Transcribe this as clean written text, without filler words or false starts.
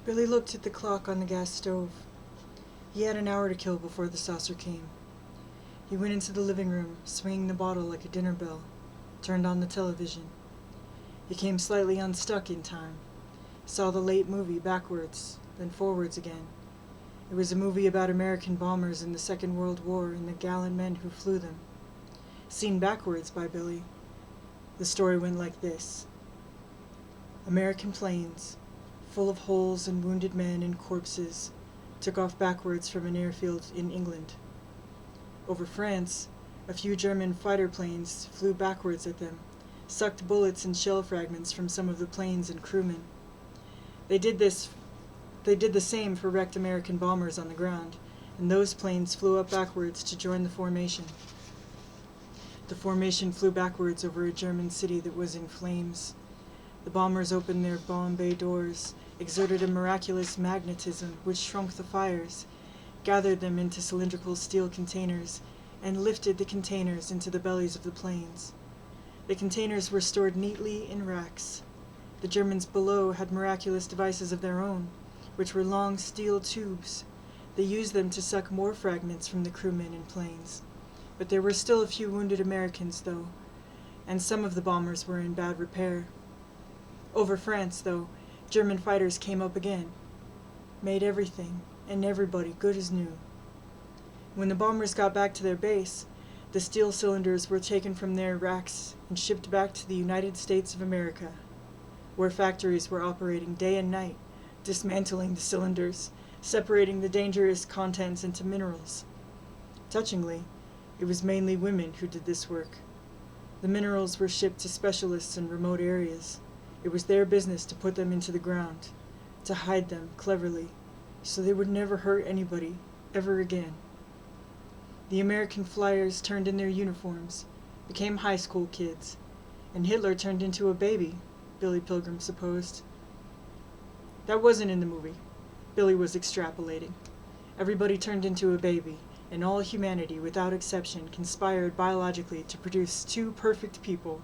Billy looked at the clock on the gas stove. He had an hour to kill before the saucer came. He went into the living room, swinging the bottle like a dinner bell, turned on the television. He came slightly unstuck in time, saw the late movie backwards, then forwards again. It was a movie about American bombers in the Second World War and the gallant men who flew them. Seen backwards by Billy, the story went like this. American planes, full of holes and wounded men and corpses, took off backwards from an airfield in England. Over France, a few German fighter planes flew backwards at them, sucked bullets and shell fragments from some of the planes and crewmen. They did the same for wrecked American bombers on the ground, and those planes flew up backwards to join the formation. The formation flew backwards over a German city that was in flames. The bombers opened their bomb bay doors, exerted a miraculous magnetism which shrunk the fires, gathered them into cylindrical steel containers, and lifted the containers into the bellies of the planes. The containers were stored neatly in racks. The Germans below had miraculous devices of their own, which were long steel tubes. They used them to suck more fragments from the crewmen and planes. But there were still a few wounded Americans, though, and some of the bombers were in bad repair. Over France, though, German fighters came up again, made everything and everybody good as new. When the bombers got back to their base, the steel cylinders were taken from their racks and shipped back to the United States of America, where factories were operating day and night, dismantling the cylinders, separating the dangerous contents into minerals. Touchingly, it was mainly women who did this work. The minerals were shipped to specialists in remote areas. It was their business to put them into the ground, to hide them cleverly, so they would never hurt anybody, ever again. The American flyers turned in their uniforms, became high school kids, and Hitler turned into a baby, Billy Pilgrim supposed. That wasn't in the movie. Billy was extrapolating. Everybody turned into a baby, and all humanity, without exception, conspired biologically to produce two perfect people,